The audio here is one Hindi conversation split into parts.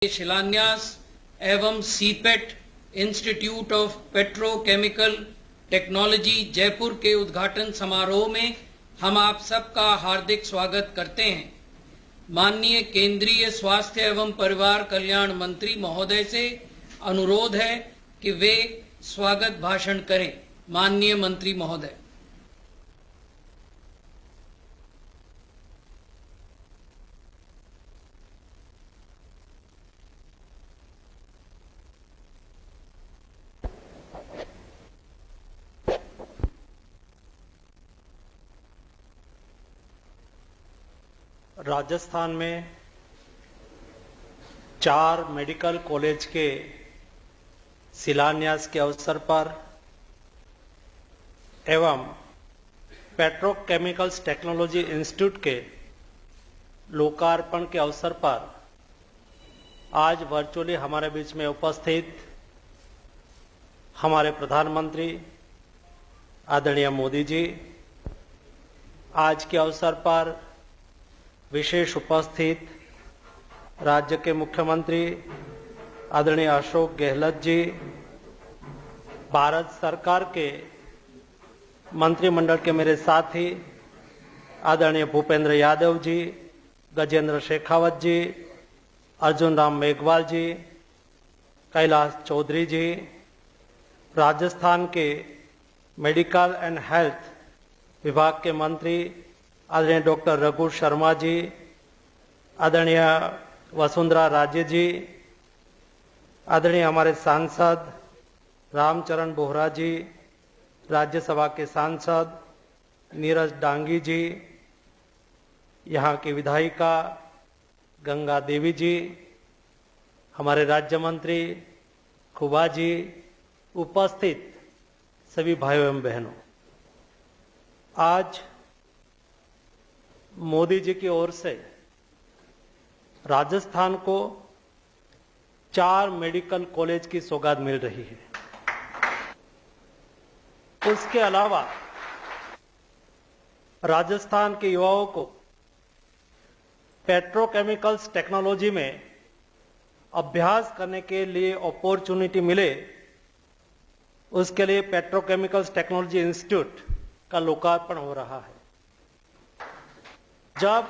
शिलान्यास एवं CIPET institute of petrochemical technology Jaipur के उद्घाटन समारोह में हम आप सबका हार्दिक स्वागत करते हैं। माननीय केंद्रीय स्वास्थ्य एवं परिवार कल्याण मंत्री महोदय से अनुरोध है कि वे स्वागत भाषण करें। माननीय मंत्री महोदय। राजस्थान में 4 मेडिकल कॉलेज के शिलान्यास के अवसर पर एवं पेट्रोकेमिकल्स टेक्नोलॉजी इंस्टीट्यूट के लोकार्पण के अवसर पर आज वर्चुअली हमारे बीच में उपस्थित हमारे प्रधानमंत्री आदरणीय मोदी जी, आज के अवसर पर विशेष उपस्थित राज्य के मुख्यमंत्री आदरणीय अशोक गहलोत जी, भारत सरकार के मंत्रिमंडल के मेरे साथी आदरणीय भूपेंद्र यादव जी, गजेंद्र शेखावत जी, अर्जुन राम मेघवाल जी, कैलाश चौधरी जी, राजस्थान के मेडिकल एंड हेल्थ विभाग के मंत्री आदरणीय डॉक्टर रघु शर्मा जी, आदरणीय वसुंधरा राजे जी, आदरणीय हमारे सांसद रामचरण बोहरा जी, राज्यसभा के सांसद नीरज डांगी जी, यहाँ की विधायिका गंगा देवी जी, हमारे राज्य मंत्री खुबा जी, उपस्थित सभी भाइयों एवं बहनों, आज मोदी जी की ओर से राजस्थान को 4 मेडिकल कॉलेज की सौगात मिल रही है। उसके अलावा राजस्थान के युवाओं को पेट्रोकेमिकल्स टेक्नोलॉजी में अभ्यास करने के लिए अपॉर्चुनिटी मिले, उसके लिए पेट्रोकेमिकल्स टेक्नोलॉजी इंस्टीट्यूट का लोकार्पण हो रहा है। जब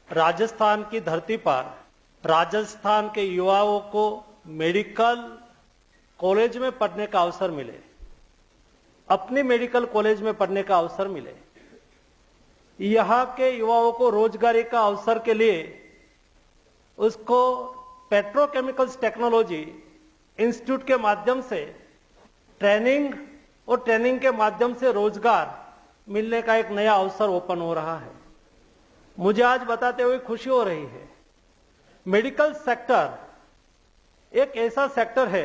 राजस्थान की धरती पर राजस्थान के युवाओं को मेडिकल कॉलेज में पढ़ने का अवसर मिले, अपनी मेडिकल कॉलेज में पढ़ने का अवसर मिले, यहाँ के युवाओं को रोजगारी का अवसर के लिए उसको पेट्रोकेमिकल्स टेक्नोलॉजी इंस्टीट्यूट के माध्यम से ट्रेनिंग और ट्रेनिंग के माध्यम से रोजगार मिलने का एक नया अवसर ओपन हो रहा है। मुझे आज बताते हुए खुशी हो रही है। मेडिकल सेक्टर एक ऐसा सेक्टर है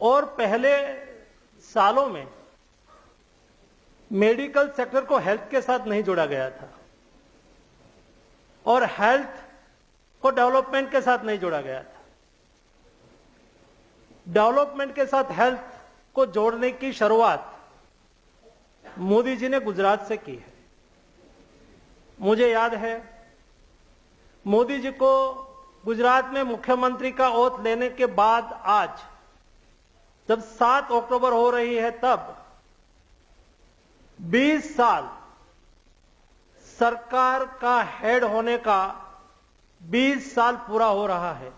और पहले सालों में मेडिकल सेक्टर को हेल्थ के साथ नहीं जोड़ा गया था और हेल्थ को डेवलपमेंट के साथ नहीं जोड़ा गया था। डेवलपमेंट के साथ हेल्थ को जोड़ने की शुरुआत मोदी जी ने गुजरात से की है। मुझे याद है मोदी जी को गुजरात में मुख्यमंत्री का ओथ लेने के बाद आज जब 7 अक्टूबर हो रही है, तब 20 साल सरकार का हेड होने का 20 साल पूरा हो रहा है।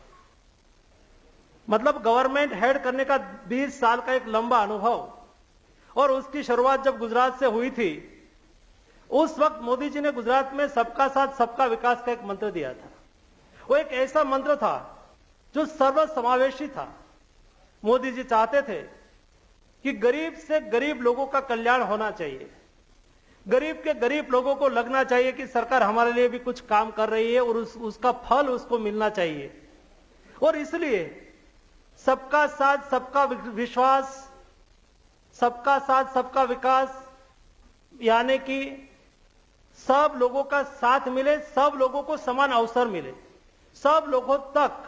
मतलब गवर्नमेंट हेड करने का 20 साल का एक लंबा अनुभव, और उसकी शुरुआत जब गुजरात से हुई थी, उस वक्त मोदी जी ने गुजरात में सबका साथ सबका विकास का एक मंत्र दिया था। वो एक ऐसा मंत्र था जो सर्वसमावेशी था। मोदी जी चाहते थे कि गरीब से गरीब लोगों का कल्याण होना चाहिए, गरीब के गरीब लोगों को लगना चाहिए कि सरकार हमारे लिए भी कुछ काम कर रही है और उसका फल उसको मिलना चाहिए। और इसलिए सबका साथ सबका विश्वास, सबका साथ सबका विकास, यानी कि सब लोगों का साथ मिले, सब लोगों को समान अवसर मिले, सब लोगों तक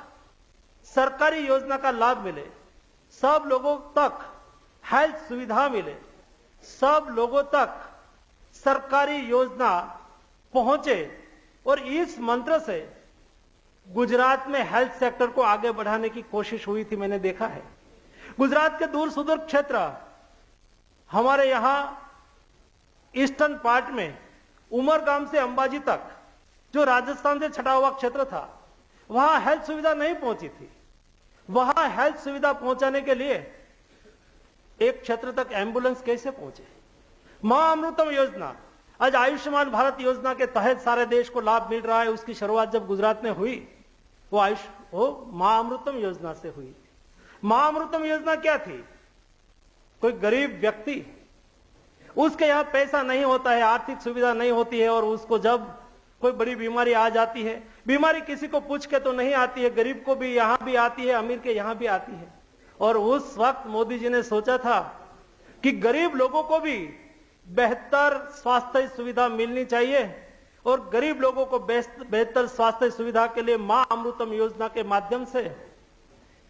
सरकारी योजना का लाभ मिले, सब लोगों तक हेल्थ सुविधा मिले, सब लोगों तक सरकारी योजना पहुंचे। और इस मंत्र से गुजरात में हेल्थ सेक्टर को आगे बढ़ाने की कोशिश हुई थी, मैंने देखा है। गुजरात के दूर सुदूर क्षेत्र, हमारे यहां ईस्टर्न पार्ट में उमरगाम से अंबाजी तक, जो राजस्थान से छटा हुआ क्षेत्र था, वहां हेल्थ सुविधा नहीं पहुंची थी। वहां हेल्थ सुविधा पहुंचाने के लिए एक क्षेत्र तक एम्बुलेंस कैसे पहुंचे? मां अमृतम योजना, आज आयुष्मान भारत योजना के तहत सारे देश को लाभ मिल रहा है। उसकी शुरुआत जब गुजरात में हुई, वो मां अमृतम योजना से हुई। मां अमृतम योजना क्या थी? कोई गरीब व्यक्ति, उसके यहां पैसा नहीं होता है, आर्थिक सुविधा नहीं होती है, और उसको जब कोई बड़ी बीमारी आ जाती है, बीमारी किसी को पूछ के तो नहीं आती है, गरीब को भी यहां भी आती है, अमीर के यहां भी आती है। और उस वक्त मोदी जी ने सोचा था कि गरीब लोगों को भी बेहतर स्वास्थ्य सुविधा मिलनी चाहिए, और गरीब लोगों को बेहतर स्वास्थ्य सुविधा के लिए मां अमृतम योजना के माध्यम से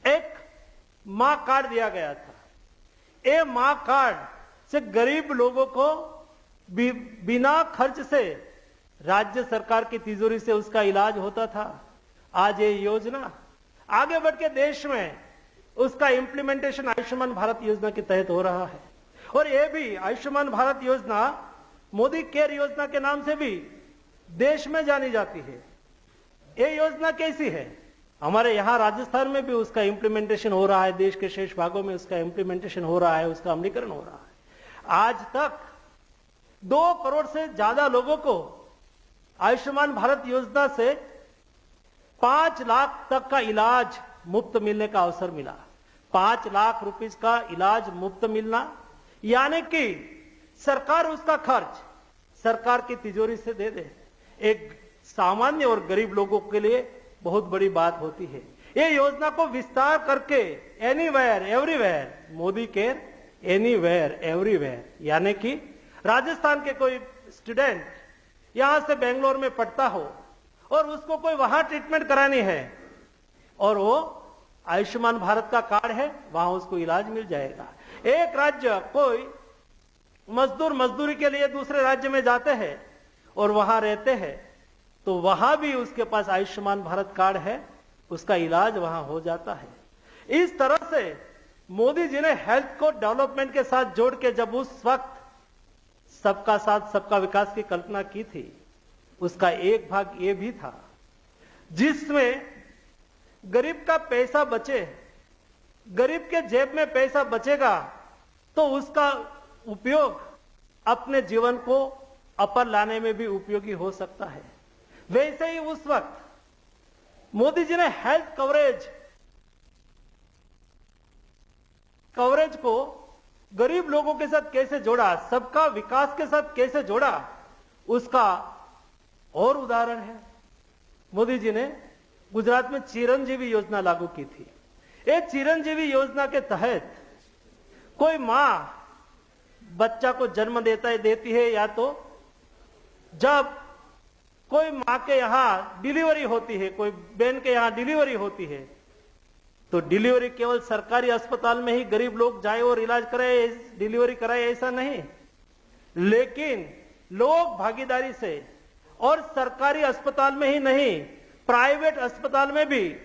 एक मां कार्ड दिया गया था। ये मां कार्ड से गरीब लोगों को बिना खर्च से राज्य सरकार की तिजोरी से उसका इलाज होता था। आज ये योजना आगे बढ़ के देश में उसका इंप्लीमेंटेशन आयुष्मान भारत योजना के तहत हो रहा है। और ये भी आयुष्मान भारत योजना मोदी केयर योजना के नाम से भी देश में जानी जाती है। ये योजना कैसी है? हमारे यहां राजस्थान में भी उसका इंप्लीमेंटेशन हो रहा है, देश के शेष भागों में उसका इंप्लीमेंटेशन हो रहा है, उसका अमलीकरण हो रहा है। आज तक 2 करोड़ से ज्यादा लोगों को आयुष्मान भारत योजना से 5 लाख तक का इलाज मुफ्त मिलने का अवसर मिला। 5 लाख रुपीस का इलाज मुफ्त मिलना, यानी कि सरकार उसका खर्च सरकार की तिजोरी से दे दे, एक सामान्य और गरीब लोगों के लिए बहुत बड़ी बात होती है। ये योजना को विस्तार करके anywhere everywhere, Modi care anywhere everywhere, यानी कि राजस्थान के कोई स्टूडेंट यहां से बेंगलोर में पढ़ता हो और उसको कोई वहां ट्रीटमेंट करानी है, और वो आयुष्मान भारत का कार्ड है, वहां उसको इलाज मिल जाएगा। एक राज्य कोई मजदूर मजदूरी के लिए दूसरे राज्य में जाते हैं और वहां रहते हैं, तो वहां भी उसके पास आयुष्मान भारत कार्ड है, उसका इलाज वहां हो जाता है। इस तरह से मोदी जी ने हेल्थ को डेवलपमेंट के साथ जोड़ के जब उस वक्त सबका साथ सबका विकास की कल्पना की थी, उसका एक भाग ये भी था जिसमें गरीब का पैसा बचे, गरीब के जेब में पैसा बचेगा तो उसका उपयोग अपने जीवन को अपर लाने में भी उपयोगी हो सकता है। वैसे ही उस वक्त मोदी जी ने हेल्थ कवरेज को गरीब लोगों के साथ कैसे जोड़ा, सबका विकास के साथ कैसे जोड़ा, उसका और उदाहरण है। मोदी जी ने गुजरात में चिरंजीवी योजना लागू की थी। ये चिरंजीवी योजना के तहत कोई मां बच्चा को जन्म देती है, या तो जब कोई मां के यहां डिलीवरी होती है, कोई बहन के यहां डिलीवरी होती है, तो डिलीवरी केवल सरकारी अस्पताल में ही गरीब लोग जाए और इलाज कराए, डिलीवरी कराए, ऐसा नहीं, लेकिन लोग भागीदारी से, और सरकारी अस्पताल में ही नहीं, प्राइवेट अस्पताल में भी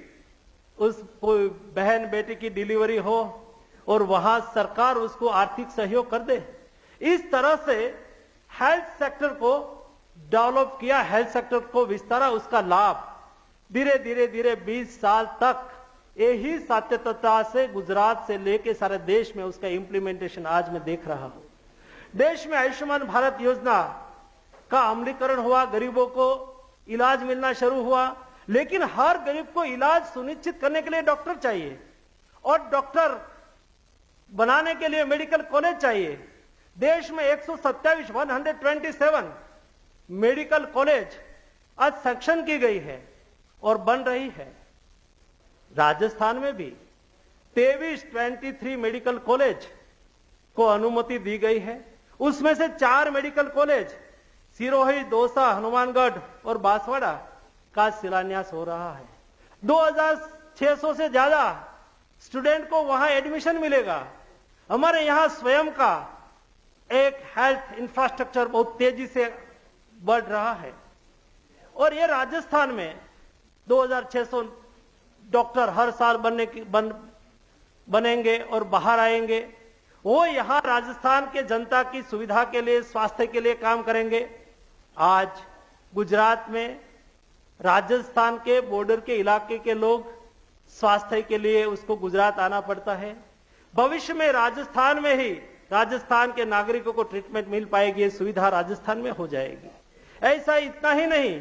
उस कोई बहन बेटी की डिलीवरी हो और वहां सरकार उसको आर्थिक सहयोग कर दे। इस तरह से हेल्थ सेक्टर को डेवलप किया, हेल्थ सेक्टर को विस्तारा, उसका लाभ धीरे धीरे 20 साल तक यही सातत्यता से गुजरात से लेके सारे देश में उसका इंप्लीमेंटेशन आज मैं देख रहा हूं। देश में आयुष्मान भारत योजना का अमलीकरण हुआ, गरीबों को इलाज मिलना शुरू हुआ, लेकिन हर गरीब को इलाज सुनिश्चित करने के लिए डॉक्टर चाहिए, और डॉक्टर बनाने के लिए मेडिकल कॉलेज चाहिए। देश में 127 मेडिकल कॉलेज आज सैंक्शन की गई है और बन रही है। राजस्थान में भी 23 मेडिकल कॉलेज को अनुमति दी गई है। उसमें से 4 मेडिकल कॉलेज सिरोही, दौसा, हनुमानगढ़ और बांसवाड़ा का शिलान्यास हो रहा है। 2600 से ज्यादा स्टूडेंट को वहां एडमिशन मिलेगा। हमारे यहां स्वयं का एक हेल्थ इंफ्रास्ट्रक्चर बहुत तेजी से बढ़ रहा है, और ये राजस्थान में 2600 डॉक्टर हर साल बनेंगे और बाहर आएंगे। वो यहां राजस्थान के जनता की सुविधा के लिए, स्वास्थ्य के लिए काम करेंगे। आज गुजरात में राजस्थान के बॉर्डर के इलाके के लोग स्वास्थ्य के लिए उसको गुजरात आना पड़ता है। भविष्य में राजस्थान में ही राजस्थान के नागरिकों को ट्रीटमेंट मिल पाएगी, ये सुविधा राजस्थान में हो जाएगी। ऐसा इतना ही नहीं,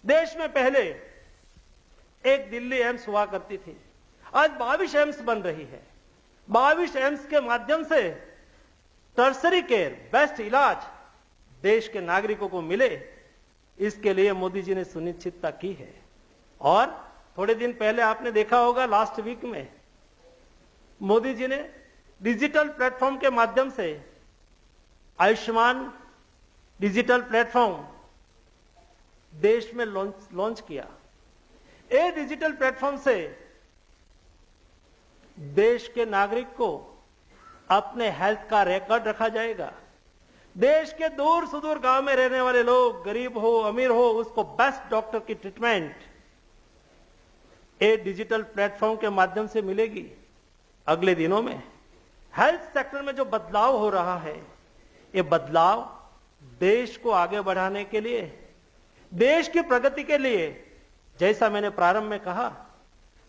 देश में पहले एक दिल्ली एम्स हुआ करती थी, आज 22 एम्स बन रही है। 22 एम्स के माध्यम से टर्सरी केयर, बेस्ट इलाज देश के नागरिकों को मिले, इसके लिए मोदी जी ने सुनिश्चितता की है। और थोड़े दिन पहले आपने देखा होगा, लास्ट वीक में मोदी जी ने डिजिटल प्लेटफॉर्म के माध्यम से आयुष्मान डिजिटल प्लेटफॉर्म देश में लॉन्च किया। ये डिजिटल प्लेटफॉर्म से देश के नागरिक को अपने हेल्थ का रिकॉर्ड रखा जाएगा। देश के दूर सुदूर गांव में रहने वाले लोग, गरीब हो अमीर हो, उसको बेस्ट डॉक्टर की ट्रीटमेंट ये डिजिटल प्लेटफॉर्म के माध्यम से मिलेगी। अगले दिनों में हेल्थ सेक्टर में जो बदलाव हो रहा है, ये बदलाव देश को आगे बढ़ाने के लिए, देश की प्रगति के लिए, जैसा मैंने प्रारंभ में कहा,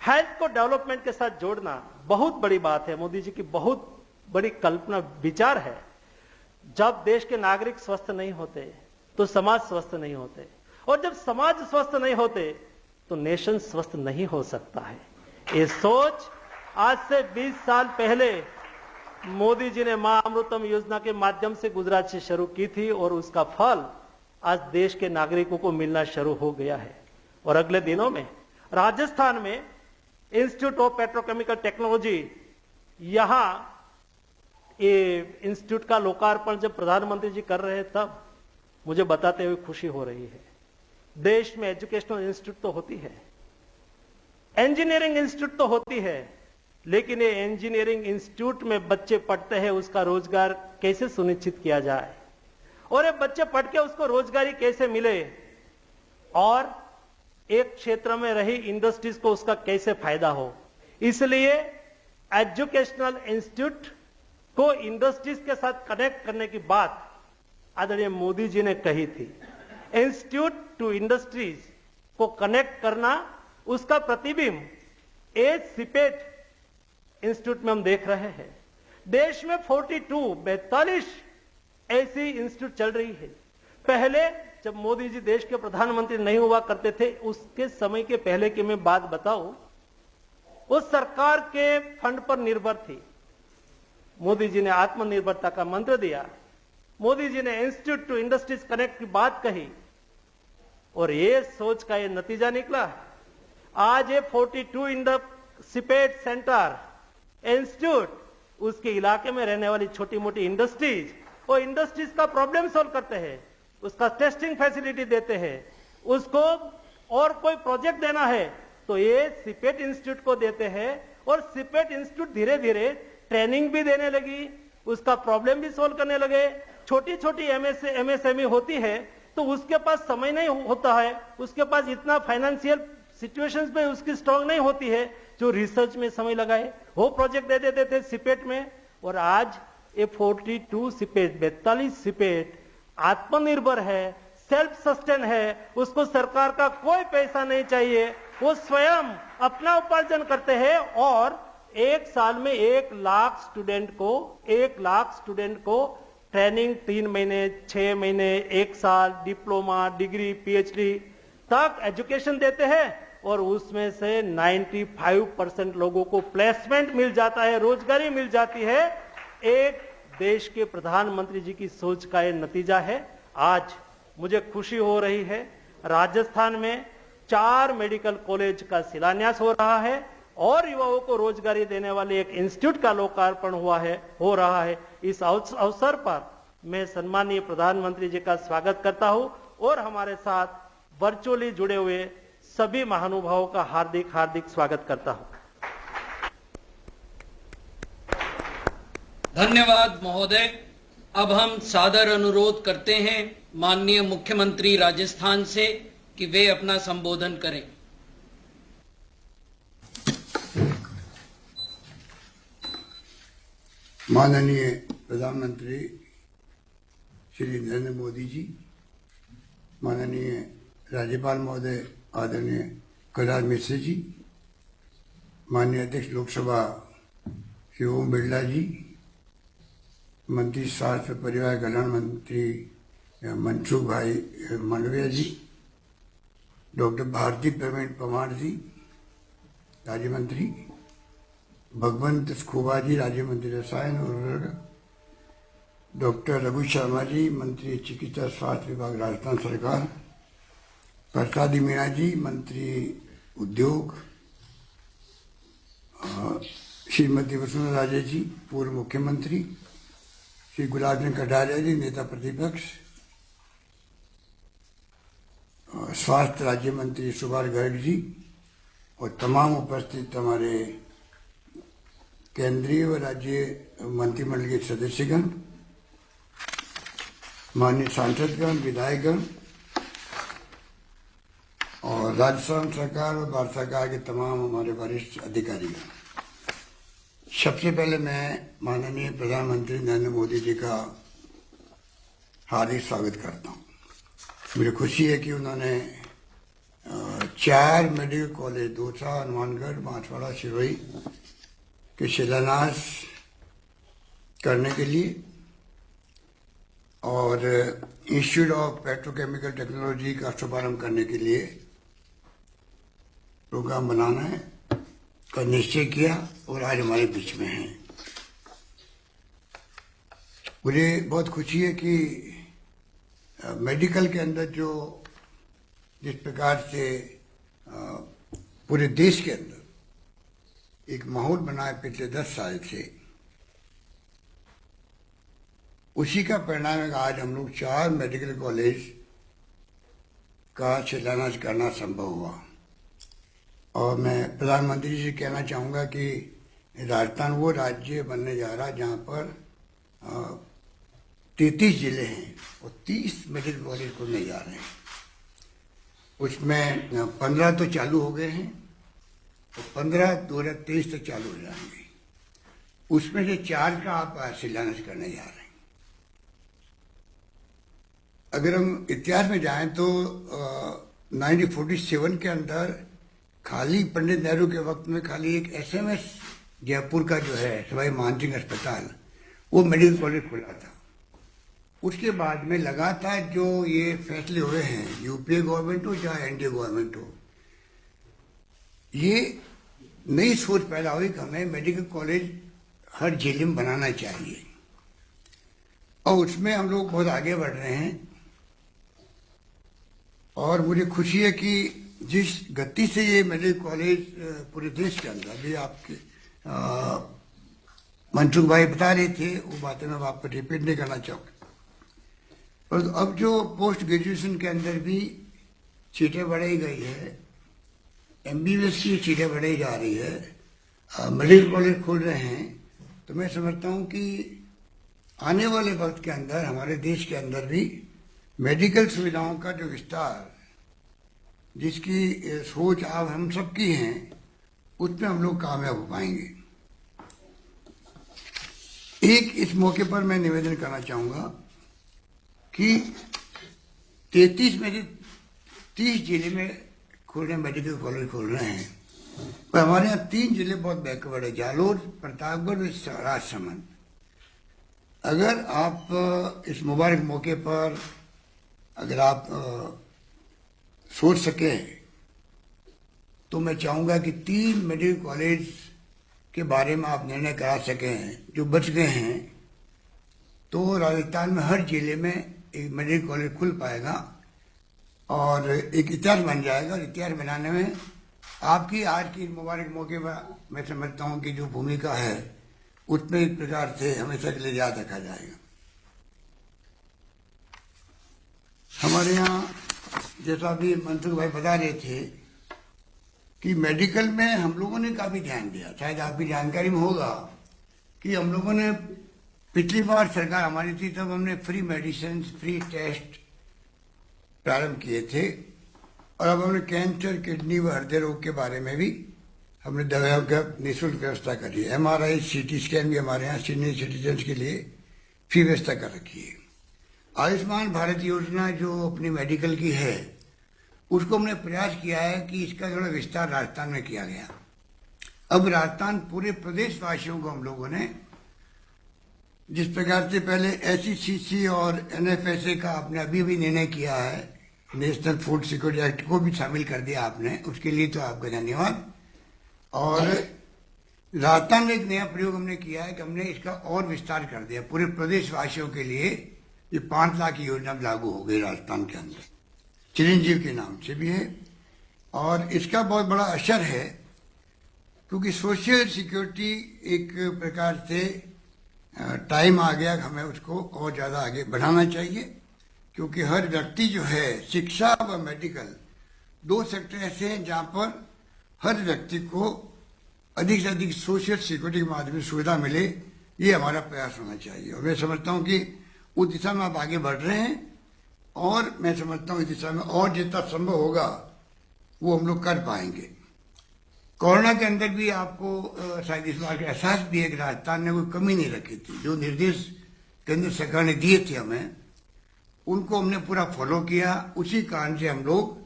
हेल्थ को डेवलपमेंट के साथ जोड़ना बहुत बड़ी बात है। मोदी जी की बहुत बड़ी कल्पना, विचार है। जब देश के नागरिक स्वस्थ नहीं होते तो समाज स्वस्थ नहीं होते, और जब समाज स्वस्थ नहीं होते तो नेशन स्वस्थ नहीं हो सकता है। ये सोच आज से 20 साल पहले मोदी जी ने मां अमृतम योजना के माध्यम से गुजरात से शुरू की थी, और उसका फल आज देश के नागरिकों को मिलना शुरू हो गया है। और अगले दिनों में राजस्थान में इंस्टीट्यूट ऑफ पेट्रोकेमिकल टेक्नोलॉजी, यहां ये इंस्टीट्यूट का लोकार्पण जब प्रधानमंत्री जी कर रहे तब मुझे बताते हुए खुशी हो रही है। देश में एजुकेशनल इंस्टीट्यूट तो होती है, इंजीनियरिंग इंस्टीट्यूट तो होती है, लेकिन ये इंजीनियरिंग इंस्टीट्यूट में बच्चे पढ़ते हैं, उसका रोजगार कैसे सुनिश्चित किया जाए, और ये बच्चे पढ़ के उसको रोजगारी कैसे मिले, और एक क्षेत्र में रही इंडस्ट्रीज को उसका कैसे फायदा हो। इसलिए एजुकेशनल इंस्टीट्यूट को इंडस्ट्रीज के साथ कनेक्ट करने की बात आदरणीय मोदी जी ने कही थी। इंस्टीट्यूट टू इंडस्ट्रीज को कनेक्ट करना, उसका प्रतिबिंब सिपेट इंस्टीट्यूट में हम देख रहे हैं। देश में 42 ऐसी इंस्टीट्यूट चल रही है। पहले जब मोदी जी देश के प्रधानमंत्री नहीं हुआ करते थे, उसके समय के पहले की मैं बात बताऊं, उस सरकार के फंड पर निर्भर थी। मोदी जी ने आत्मनिर्भरता का मंत्र दिया, मोदी जी ने इंस्टीट्यूट टू इंडस्ट्रीज कनेक्ट की बात कही, और ये सोच का ये नतीजा निकला। आज ये 42 in the CIPET centre institute, उसके इलाके में रहने वाली छोटी मोटी इंडस्ट्रीज, वो इंडस्ट्रीज का प्रॉब्लम सॉल्व करते हैं, उसका टेस्टिंग फैसिलिटी देते हैं, उसको और कोई प्रोजेक्ट देना है तो ये सिपेट इंस्टीट्यूट को देते हैं, और सिपेट इंस्टीट्यूट धीरे धीरे ट्रेनिंग भी देने लगी, उसका प्रॉब्लम भी सॉल्व करने लगे। छोटी छोटी एमएसएमई होती है तो उसके पास समय नहीं होता है, उसके पास इतना फाइनेंशियल सिचुएशंस में उसकी स्ट्रांग नहीं होती है जो रिसर्च में समय लगाए, वो प्रोजेक्ट दे देते थे सिपेट में। और आज ये 42 सिपेट, 42 सिपेट आत्मनिर्भर है, सेल्फ सस्टेन है, उसको सरकार का कोई पैसा नहीं चाहिए, वो स्वयं अपना उपार्जन करते हैं, और एक साल में 1 लाख स्टूडेंट को ट्रेनिंग 3 महीने, 6 महीने, 1 साल, डिप्लोमा, डिग्री, पीएचडी तक एजुकेशन देते हैं, और उसमें से 95% लोगों को प्लेसमेंट मिल जाता है, रोजगारी मिल जाती है। एक देश के प्रधानमंत्री जी की सोच का यह नतीजा है। आज मुझे खुशी हो रही है, राजस्थान में 4 मेडिकल कॉलेज का शिलान्यास हो रहा है, और युवाओं को रोजगारी देने वाले एक इंस्टीट्यूट का लोकार्पण हो रहा है। इस अवसर पर मैं सम्मानीय प्रधानमंत्री जी का स्वागत करता हूं, और हमारे साथ वर्चुअली जुड़े हुए सभी महानुभावों का हार्दिक हार्दिक स्वागत करता हूं। धन्यवाद महोदय। अब हम सादर अनुरोध करते हैं माननीय मुख्यमंत्री राजस्थान से कि वे अपना संबोधन करें। माननीय प्रधानमंत्री श्री नरेंद्र मोदी जी, माननीय राज्यपाल महोदय आदरणीय कलराज मिश्र जी, माननीय अध्यक्ष लोकसभा श्री ओम बिरला जी, मंत्री स्वास्थ्य परिवार कल्याण मंत्री मनसुख भाई मांडविया जी, डॉक्टर भारती प्रवीण पवार जी राज्य मंत्री, भगवंत स्खोबा जी राज्य मंत्री रसायन और उर्वरक, डॉक्टर रघु शर्मा जी मंत्री चिकित्सा स्वास्थ्य विभाग राजस्थान सरकार, प्रसादी मीणा जी मंत्री उद्योग, श्रीमती वसुंधरा राजे जी पूर्व मुख्यमंत्री, श्री गुलाब चंद कटारिया जी नेता प्रतिपक्ष, स्वास्थ्य राज्य मंत्री सुभाष गर्ग जी और तमाम उपस्थित हमारे केंद्रीय व राज्य मंत्रिमंडल के सदस्यगण, माननीय सांसदगण, विधायकगण और राजस्थान सरकार और भारत सरकार के तमाम हमारे वरिष्ठ अधिकारीगण, सबसे पहले मैं माननीय प्रधानमंत्री नरेंद्र मोदी जी का हार्दिक स्वागत करता हूं। मुझे खुशी है कि उन्होंने 4 मेडिकल कॉलेज दौसा, हनुमानगढ़, बांसवाड़ा, सिरोही के शिलान्यास करने के लिए और इंस्टीट्यूट ऑफ पेट्रोकेमिकल टेक्नोलॉजी का शुभारंभ करने के लिए प्रोग्राम बनाना है का निश्चय किया और आज हमारे बीच में है। मुझे बहुत खुशी है कि मेडिकल के अंदर जो जिस प्रकार से पूरे देश के अंदर एक माहौल बना है पिछले 10 साल से, उसी का परिणाम है आज हम लोग 4 मेडिकल कॉलेज का शिलान्यास करना संभव हुआ। और मैं प्रधानमंत्री जी से कहना चाहूँगा कि राजस्थान वो राज्य बनने जा रहा है जहाँ पर 33 जिले हैं और 30 मेडिकल कॉलेज खुलने जा रहे हैं। उसमें 15 तो चालू हो गए हैं और 15 2023 तक चालू हो जाएंगे। उसमें से 4 का आप शिलान्यास करने जा रहे हैं। अगर हम इतिहास में जाएं तो 1947 के अंदर खाली पंडित नेहरू के वक्त में खाली एक SMS जयपुर का जो है सवाई मानसिंह अस्पताल, वो मेडिकल कॉलेज खुला था। उसके बाद में लगातार जो ये फैसले हुए हैं, यूपीए गवर्नमेंट हो चाहे एनडीए गवर्नमेंट हो, ये नई सोच पैदा हुई कि हमें मेडिकल कॉलेज हर जिले में बनाना चाहिए और उसमें हम लोग बहुत आगे बढ़ रहे हैं। और मुझे खुशी है कि जिस गति से ये मेडिकल कॉलेज पूरे देश के अंदर, अभी आपके मनसुख भाई बता रहे थे, वो बातें मैं आपको रिपीट नहीं करना चाहूँगा। पर अब जो पोस्ट ग्रेजुएशन के अंदर भी सीटें बढ़ाई गई है, MBBS की सीटें बढ़ाई जा रही है, मेडिकल कॉलेज खुल रहे हैं, तो मैं समझता हूँ कि आने वाले वक्त के अंदर हमारे देश के अंदर भी मेडिकल सुविधाओं का जो विस्तार, जिसकी सोच आप हम सबकी है, उसमें हम लोग कामयाब हो पाएंगे। एक इस मौके पर मैं निवेदन करना चाहूँगा कि 33 में से 30 जिले में खुल रहे मेडिकल कॉलेज खुल रहे हैं, पर हमारे यहाँ 3 जिले बहुत बैकवर्ड है, जालोर, प्रतापगढ़ और राजसमंद। अगर आप इस मुबारक मौके पर अगर आप सोच सके तो मैं चाहूँगा कि 3 मेडिकल कॉलेज के बारे में आप निर्णय करा सकें जो बच गए हैं, तो राजस्थान में हर जिले में एक मेडिकल कॉलेज खुल पाएगा और एक इतिहास बन जाएगा। इतिहास बनाने में आपकी आज की मुबारक मौके पर मैं समझता हूँ कि जो भूमिका है उसमें एक प्रकार से हमेशा के लिए याद रखा जाएगा। हमारे यहाँ जैसा अभी मनसुख भाई बता रहे थे कि मेडिकल में हम लोगों ने काफ़ी ध्यान दिया। शायद आपकी जानकारी में होगा कि हम लोगों ने पिछली बार सरकार हमारी थी तब हमने फ्री मेडिसिन, फ्री टेस्ट प्रारंभ किए थे और अब हमने कैंसर, किडनी व हृदय रोग के बारे में भी हमने दवाइयों का निःशुल्क व्यवस्था करी है। MRI CT स्कैन भी हमारे यहाँ सीनियर सिटीजन के लिए फ्री व्यवस्था कर रखी है। आयुष्मान भारत योजना जो अपनी मेडिकल की है, उसको हमने प्रयास किया है कि इसका थोड़ा विस्तार राजस्थान में किया गया। अब राजस्थान पूरे प्रदेशवासियों को हम लोगों ने जिस प्रकार से पहले SECC और NFSA का आपने अभी भी निर्णय किया है, नेशनल फूड सिक्योरिटी एक्ट को भी शामिल कर दिया आपने, उसके लिए तो आपका धन्यवाद। और राजस्थान में एक नया प्रयोग हमने किया है कि हमने इसका और विस्तार कर दिया, पूरे प्रदेशवासियों के लिए ये 5 लाख की योजना लागू हो गई राजस्थान के अंदर, चिरंजीव के नाम से भी है। और इसका बहुत बड़ा असर है क्योंकि सोशल सिक्योरिटी एक प्रकार से टाइम आ गया, हमें उसको और ज़्यादा आगे बढ़ाना चाहिए, क्योंकि हर व्यक्ति जो है, शिक्षा व मेडिकल 2 सेक्टर ऐसे हैं जहाँ पर हर व्यक्ति को अधिक से अधिक सोशल सिक्योरिटी के माध्यम से सुविधा मिले, ये हमारा प्रयास होना चाहिए। और मैं समझता हूँ कि उस दिशा में आप आगे बढ़ रहे हैं और मैं समझता हूँ इस दिशा में और जितना संभव होगा वो हम लोग कर पाएंगे। कोरोना के अंदर भी आपको शायद इस बात का एहसास भी है कि राजस्थान ने कोई कमी नहीं रखी थी। जो निर्देश केंद्र सरकार ने दिए थे हमें, उनको हमने पूरा फॉलो किया। उसी कारण से हम लोग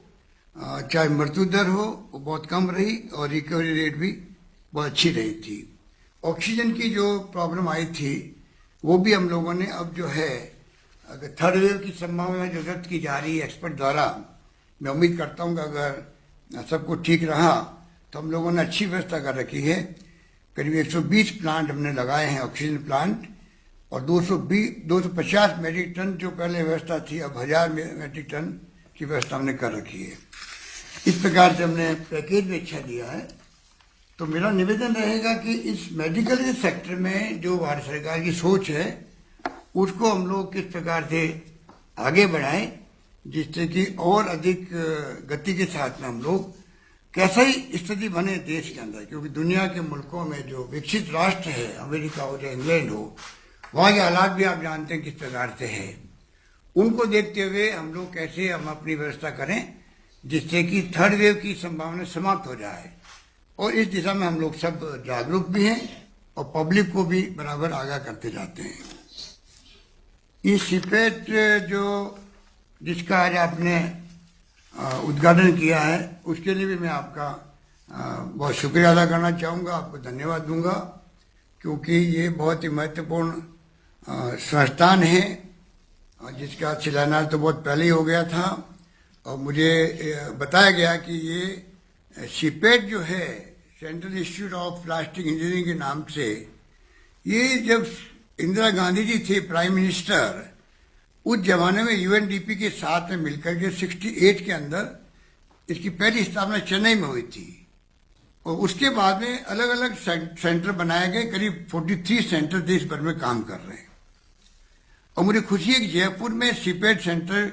चाहे मृत्यु दर हो वो बहुत कम रही और रिकवरी रेट भी बहुत अच्छी रही थी। ऑक्सीजन की जो प्रॉब्लम आई थी वो भी हम लोगों ने अब जो है, अगर थर्ड वेव की संभावना जो व्यक्त की जा रही है एक्सपर्ट द्वारा, मैं उम्मीद करता हूँ कि अगर सब कुछ ठीक रहा तो हम लोगों ने अच्छी व्यवस्था कर रखी है। करीब 120 प्लांट हमने लगाए हैं ऑक्सीजन प्लांट, और 250 मेट्रिक टन जो पहले व्यवस्था थी, अब 1000 मेट्रिक टन की व्यवस्था हमने कर रखी है। इस प्रकार से हमने पैकेज भी अच्छा दिया है। तो मेरा निवेदन रहेगा कि इस मेडिकल के सेक्टर में जो भारत सरकार की सोच है उसको हम लोग किस प्रकार से आगे बढ़ाएं, जिससे कि और अधिक गति के साथ में हम लोग कैसा ही स्थिति बने देश के अंदर, क्योंकि दुनिया के मुल्कों में जो विकसित राष्ट्र है, अमेरिका हो या इंग्लैंड हो, वहाँ के हालात भी आप जानते हैं किस प्रकार से है। उनको देखते हुए हम लोग कैसे हम अपनी व्यवस्था करें जिससे कि थर्ड वेव की संभावना समाप्त हो जाए। और इस दिशा में हम लोग सब जागरूक भी हैं और पब्लिक को भी बराबर आगाह करते जाते हैं। ये सीपेट जो जिसका आज आपने उद्घाटन किया है, उसके लिए भी मैं आपका बहुत शुक्रिया अदा करना चाहूँगा, आपको धन्यवाद दूंगा, क्योंकि ये बहुत ही महत्वपूर्ण संस्थान है जिसका शिलान्यास तो बहुत पहले ही हो गया था। और मुझे बताया गया कि ये सीपेट जो है, central institute of plastic engineering के नाम से, ये जब इंदिरा गांधी जी थे प्राइम मिनिस्टर, उस जमाने में UNDP के साथ में मिलकर के 68 के अंदर इसकी पहली स्थापना चेन्नई में हुई थी। और उसके बाद में अलग अलग सेंटर बनाए गए, करीब 43 सेंटर देश भर में काम कर रहे हैं। और मुझे खुशी है कि जयपुर में सीपेट सेंटर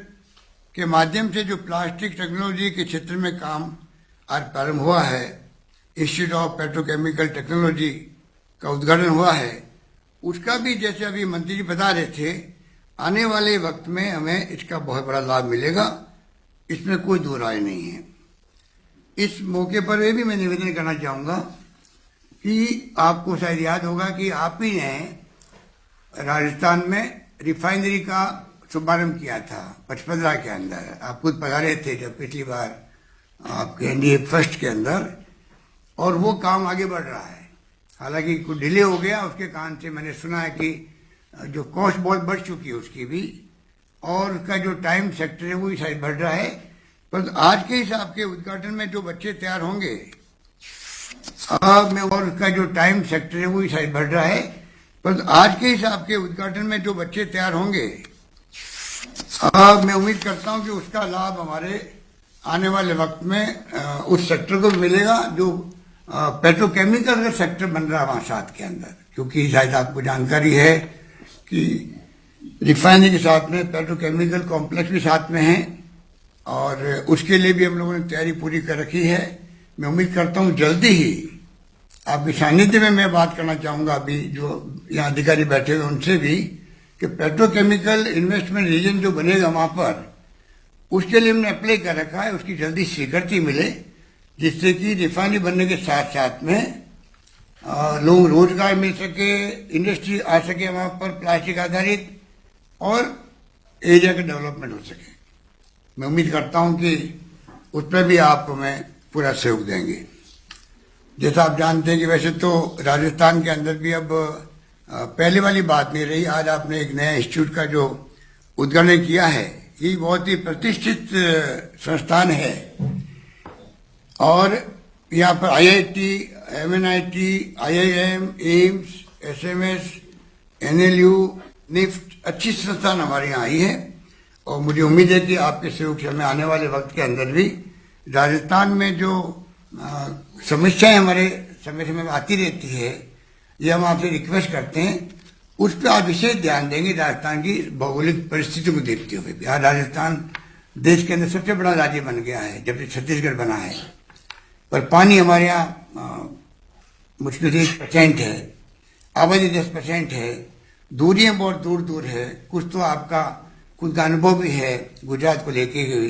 के माध्यम से जो प्लास्टिक टेक्नोलॉजी के क्षेत्र में काम आज प्रारंभ हुआ है, इंस्टीट्यूट ऑफ पेट्रोकेमिकल टेक्नोलॉजी का उद्घाटन हुआ है, उसका भी जैसे अभी मंत्री जी बता रहे थे, आने वाले वक्त में हमें इसका बहुत बड़ा लाभ मिलेगा, इसमें कोई दो राय नहीं है। इस मौके पर ये भी मैं निवेदन करना चाहूँगा कि आपको शायद याद होगा कि आप ही ने राजस्थान में रिफाइनरी का शुभारंभ किया था 55 के अंदर। आप खुद पधारे थे जब पिछली बार आपके NDA फर्स्ट के अंदर, और वो काम आगे बढ़ रहा है। हालांकि कुछ डिले हो गया, उसके कारण से मैंने सुना है कि जो कॉस्ट बहुत बढ़ चुकी है उसकी भी, और उसका जो टाइम सेक्टर है वो भी शायद बढ़ रहा है। पर आज के हिसाब के उद्घाटन में जो बच्चे तैयार होंगे, और उसका जो टाइम सेक्टर है वो भी शायद बढ़ रहा है, पर आज के हिसाब के उद्घाटन में जो बच्चे तैयार होंगे, मैं उम्मीद करता हूं कि उसका लाभ हमारे आने वाले वक्त में उस सेक्टर को मिलेगा जो पेट्रोकेमिकल का सेक्टर बन रहा है वहाँ साथ के अंदर। क्योंकि शायद आपको जानकारी है कि रिफाइनरी के साथ में पेट्रोकेमिकल कॉम्प्लेक्स भी साथ में है, और उसके लिए भी हम लोगों ने तैयारी पूरी कर रखी है। मैं उम्मीद करता हूँ जल्दी ही आपके सानिध्य में मैं बात करना चाहूँगा, अभी जो यहाँ अधिकारी बैठे हुए उनसे भी, कि पेट्रोकेमिकल इन्वेस्टमेंट रीजन जो बनेगा वहाँ पर, उसके लिए हमने अप्लाई कर रखा है, उसकी जल्दी स्वीकृति मिले जिससे कि रिफाइनरी बनने के साथ साथ में लोग रोजगार मिल सके, इंडस्ट्री आ सके वहां पर प्लास्टिक आधारित, और एरिया का डेवलपमेंट हो सके। मैं उम्मीद करता हूं कि उस पर भी आप हमें पूरा सहयोग देंगे। जैसा आप जानते हैं कि वैसे तो राजस्थान के अंदर भी अब पहले वाली बात नहीं रही। आज आपने एक नया इंस्टीट्यूट का जो उद्घाटन किया है, ये बहुत ही प्रतिष्ठित संस्थान है, और यहाँ पर IIT, MNIT, IIM, AIIMS, SMS, NLU, NIFT अच्छी संस्थान हमारे यहाँ आई है, और मुझे उम्मीद है कि आपके सहयोग से हमें आने वाले वक्त के अंदर भी राजस्थान में जो समस्याएं हमारे समय समय में आती रहती है, ये हम आपसे रिक्वेस्ट करते हैं, उस पर आप विशेष ध्यान देंगे। राजस्थान की भौगोलिक परिस्थितियों को देखते हुए भी, आज राजस्थान देश के अंदर सबसे बड़ा राज्य बन गया है, जबकि छत्तीसगढ़ बना है, पर पानी हमारे यहाँ मुश्किल से 1% है, आबादी 10% है, दूरियां बहुत दूर दूर है। कुछ तो आपका खुद का अनुभव भी है गुजरात को लेके हुए।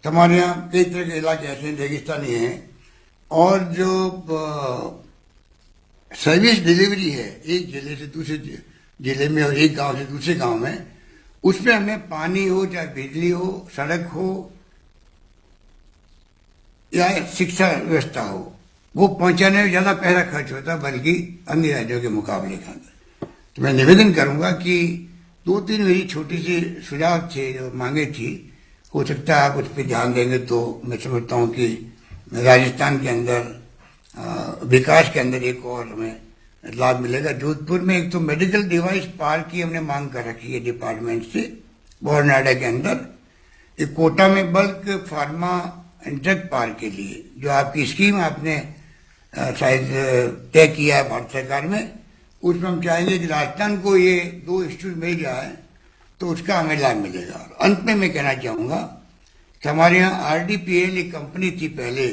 तो हमारे यहाँ कई तरह के इलाके ऐसे रेगिस्तानी हैं, और जो सर्विस डिलीवरी है एक जिले से दूसरे जिले में और एक गांव से दूसरे गांव में, उसमें हमें पानी हो, चाहे बिजली हो, सड़क हो या शिक्षा व्यवस्था हो, वो पहुंचाने में ज्यादा पैसा खर्च होता है बल्कि अन्य राज्यों के मुकाबले के अंदर। तो मैं निवेदन करूंगा कि 2-3 मेरी छोटी सी सुझाव थे जो मांगे थी, हो सकता है आप उस पर ध्यान देंगे तो मैं समझता हूँ कि राजस्थान के अंदर विकास के अंदर एक और हमें लाभ मिलेगा। जोधपुर में एक तो मेडिकल डिवाइस पार्क की हमने मांग कर रखी है डिपार्टमेंट से, बोरनाडा के अंदर। एक कोटा में bulk pharma and drug park के लिए जो आपकी स्कीम आपने शायद तय किया है भारत सरकार में, उसमें हम चाहेंगे कि राजस्थान को ये 2 इंस्टीट्यूट मिल जाए तो उसका हमें लाभ मिलेगा। अंत में मैं कहना चाहूंगा कि हमारे यहाँ RDPL एक कंपनी थी पहले,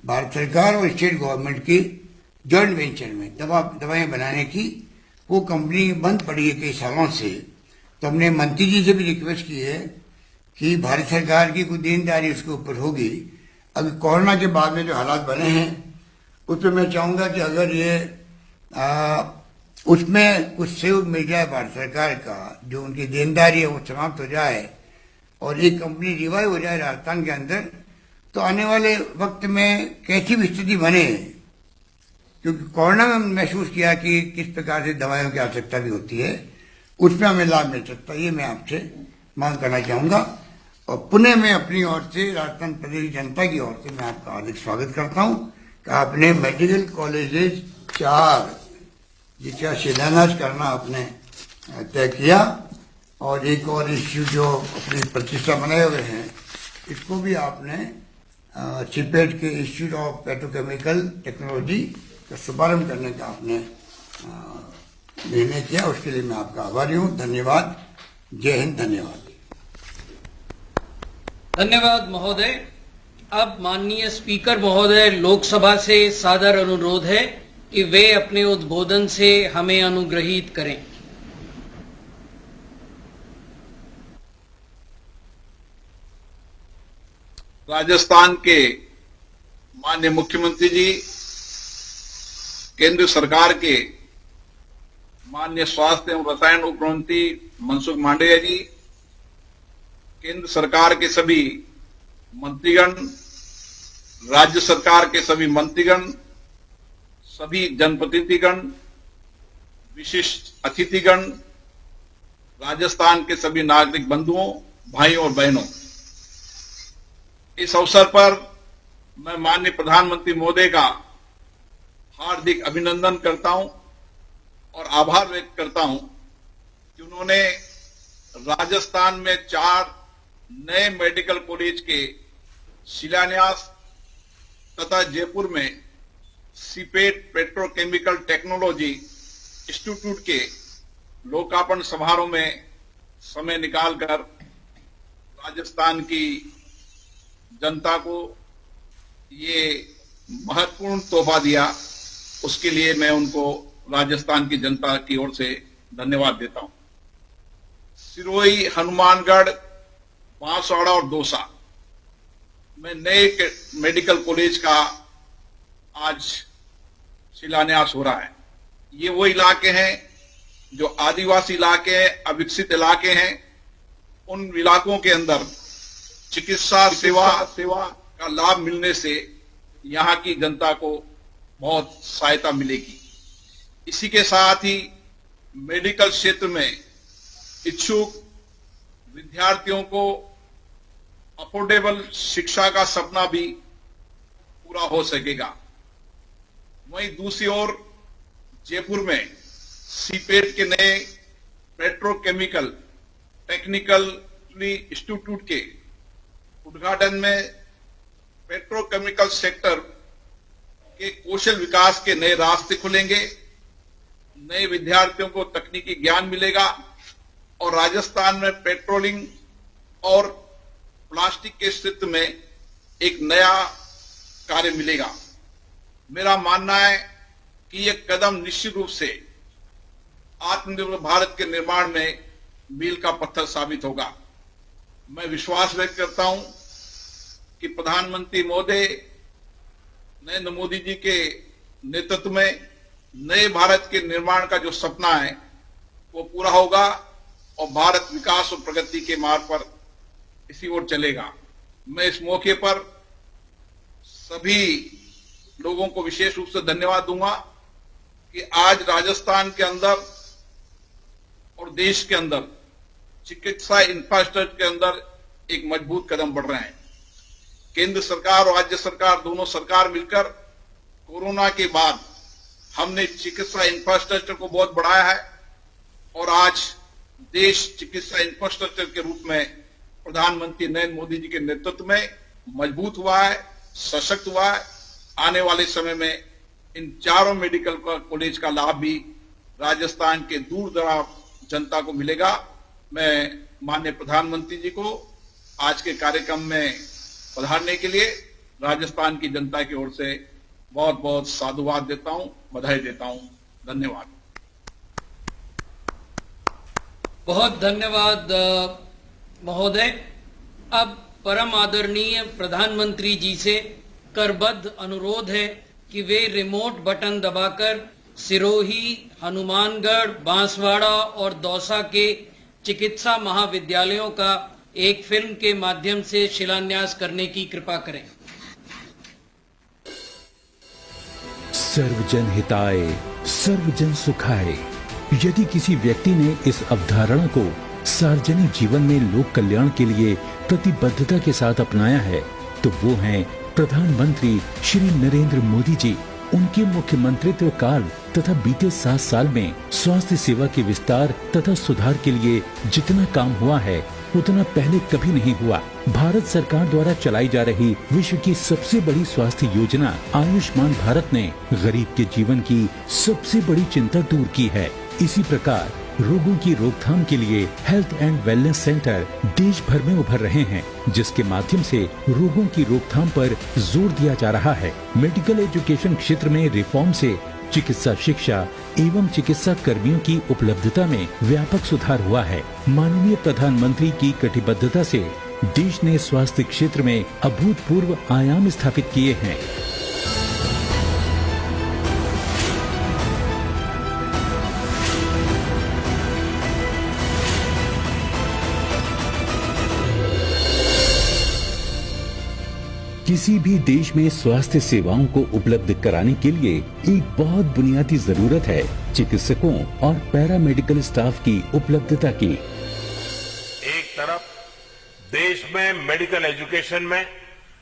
भारत सरकार और स्टेट गवर्नमेंट की जॉइंट वेंचर में दवाएं बनाने की। वो कंपनी बंद पड़ी है कई सालों से। तो हमने मंत्री जी से भी रिक्वेस्ट की है कि भारत सरकार की कोई देनदारी उसके ऊपर होगी। अभी कोरोना के बाद में जो हालात बने हैं उस पर मैं चाहूंगा कि अगर ये उसमें कुछ सहयोग मिल जाए भारत सरकार का, जो उनकी देनदारी है वो समाप्त हो जाए और एक कंपनी रिवाइव हो जाए राजस्थान के अंदर, तो आने वाले वक्त में कैसी भी स्थिति बने, क्योंकि कोरोना में हमने महसूस किया कि किस प्रकार से दवाइयों की आवश्यकता भी होती है, उसमें हमें लाभ मिल सकता है। ये मैं आपसे मांग करना चाहूंगा। और पुनः मैं अपनी ओर से राजस्थान प्रदेश जनता की ओर से मैं आपका हार्दिक स्वागत करता हूं कि आपने मेडिकल कॉलेजेस 4 जिसका शिलान्यास करना आपने तय किया, और एक और इंस्टीट्यूट जो अपनी प्रतिष्ठा बनाए हुए हैं इसको भी आपने सिपेट के इंस्टीट्यूट ऑफ पेट्रोकेमिकल टेक्नोलॉजी का शुभारंभ करने का आपने निर्णय किया। उसके लिए मैं आपका आभारी हूँ। धन्यवाद। जय हिंद। धन्यवाद। धन्यवाद महोदय। अब माननीय स्पीकर महोदय, लोकसभा से सादर अनुरोध है कि वे अपने उद्बोधन से हमें अनुग्रहित करें। राजस्थान के माननीय मुख्यमंत्री जी, केंद्र सरकार के माननीय स्वास्थ्य एवं रसायन उप मंत्री मनसुख मांडविया जी, केंद्र सरकार के सभी मंत्रीगण, राज्य सरकार के सभी मंत्रीगण, सभी जनप्रतिनिधिगण, विशिष्ट अतिथिगण, राजस्थान के सभी नागरिक बंधुओं, भाइयों और बहनों, इस अवसर पर मैं माननीय प्रधानमंत्री महोदय का हार्दिक अभिनंदन करता हूं और आभार व्यक्त करता हूं कि उन्होंने राजस्थान में 4 नए मेडिकल कॉलेज के शिलान्यास तथा जयपुर में सीपेट पेट्रोकेमिकल टेक्नोलॉजी इंस्टीट्यूट के लोकार्पण समारोह में समय निकालकर राजस्थान की जनता को ये महत्वपूर्ण तोहफा दिया, उसके लिए मैं उनको राजस्थान की जनता की ओर से धन्यवाद देता हूं। सिरोही, हनुमानगढ़, बांसवाड़ा और दौसा में नए मेडिकल कॉलेज का आज शिलान्यास हो रहा है। ये वो इलाके हैं जो आदिवासी इलाके हैं, अविकसित इलाके हैं। उन इलाकों के अंदर चिकित्सा सेवा का लाभ मिलने से यहाँ की जनता को बहुत सहायता मिलेगी। इसी के साथ ही मेडिकल क्षेत्र में इच्छुक विद्यार्थियों को अफोर्डेबल शिक्षा का सपना भी पूरा हो सकेगा। वहीं दूसरी ओर जयपुर में सीपेट के नए पेट्रोकेमिकल टेक्निकली इंस्टीट्यूट के उद्घाटन में पेट्रोकेमिकल सेक्टर के कौशल विकास के नए रास्ते खुलेंगे, नए विद्यार्थियों को तकनीकी ज्ञान मिलेगा और राजस्थान में पेट्रोलिंग और प्लास्टिक के क्षेत्र में एक नया कार्य मिलेगा। मेरा मानना है कि यह कदम निश्चित रूप से आत्मनिर्भर भारत के निर्माण में मील का पत्थर साबित होगा। मैं विश्वास व्यक्त करता हूं कि प्रधानमंत्री महोदय नरेंद्र मोदी जी के नेतृत्व में नए भारत के निर्माण का जो सपना है वो पूरा होगा और भारत विकास और प्रगति के मार्ग पर इसी ओर चलेगा। मैं इस मौके पर सभी लोगों को विशेष रूप से धन्यवाद दूंगा कि आज राजस्थान के अंदर और देश के अंदर चिकित्सा इंफ्रास्ट्रक्चर के अंदर एक मजबूत कदम बढ़ रहे हैं। केंद्र सरकार और राज्य सरकार दोनों सरकार मिलकर कोरोना के बाद हमने चिकित्सा इंफ्रास्ट्रक्चर को बहुत बढ़ाया है और आज देश चिकित्सा इंफ्रास्ट्रक्चर के रूप में प्रधानमंत्री नरेंद्र मोदी जी के नेतृत्व में मजबूत हुआ है, सशक्त हुआ है। आने वाले समय में इन चारों मेडिकल कॉलेज का लाभ भी राजस्थान के दूर दराज जनता को मिलेगा। मैं माननीय प्रधानमंत्री जी को आज के कार्यक्रम में पधारने के लिए राजस्थान की जनता की ओर से बहुत बहुत साधुवाद देता हूं, बधाई देता हूं। धन्यवाद। बहुत धन्यवाद महोदय। अब परम आदरणीय प्रधानमंत्री जी से करबद्ध अनुरोध है कि वे रिमोट बटन दबाकर सिरोही, हनुमानगढ़, बांसवाड़ा और दौसा के चिकित्सा महाविद्यालयों का एक फिल्म के माध्यम से शिलान्यास करने की कृपा करें। सर्वजन हिताय सर्वजन सुखाय। यदि किसी व्यक्ति ने इस अवधारणा को सार्वजनिक जीवन में लोक कल्याण के लिए प्रतिबद्धता के साथ अपनाया है तो वो हैं प्रधानमंत्री श्री नरेंद्र मोदी जी। उनके मुख्यमंत्रित्व काल तथा बीते 7 साल में स्वास्थ्य सेवा के विस्तार तथा सुधार के लिए जितना काम हुआ है उतना पहले कभी नहीं हुआ। भारत सरकार द्वारा चलाई जा रही विश्व की सबसे बड़ी स्वास्थ्य योजना आयुष्मान भारत ने गरीब के जीवन की सबसे बड़ी चिंता दूर की है। इसी प्रकार रोगों की रोकथाम के लिए हेल्थ एंड वेलनेस सेंटर देश भर में उभर रहे हैं, जिसके माध्यम से रोगों की रोकथाम पर जोर दिया जा रहा है। मेडिकल एजुकेशन क्षेत्र में रिफॉर्म से चिकित्सा शिक्षा एवं चिकित्सा कर्मियों की उपलब्धता में व्यापक सुधार हुआ है। माननीय प्रधानमंत्री की कटिबद्धता से देश ने स्वास्थ्य क्षेत्र में अभूतपूर्व आयाम स्थापित किए हैं। किसी भी देश में स्वास्थ्य सेवाओं को उपलब्ध कराने के लिए एक बहुत बुनियादी जरूरत है चिकित्सकों और पैरामेडिकल स्टाफ की उपलब्धता की। एक तरफ देश में मेडिकल एजुकेशन में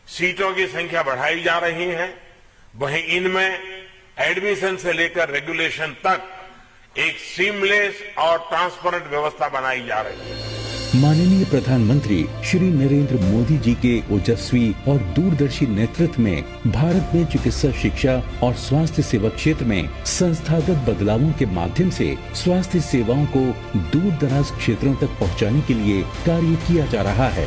सीटों की संख्या बढ़ाई जा रही है, वहीं इनमें एडमिशन से लेकर रेगुलेशन तक एक सीमलेस और ट्रांसपेरेंट व्यवस्था बनाई जा रही है। माननीय प्रधानमंत्री श्री नरेंद्र मोदी जी के ओजस्वी और दूरदर्शी नेतृत्व में भारत में चिकित्सा शिक्षा और स्वास्थ्य सेवा क्षेत्र में संस्थागत बदलावों के माध्यम से स्वास्थ्य सेवाओं को दूर दराज क्षेत्रों तक पहुंचाने के लिए कार्य किया जा रहा है।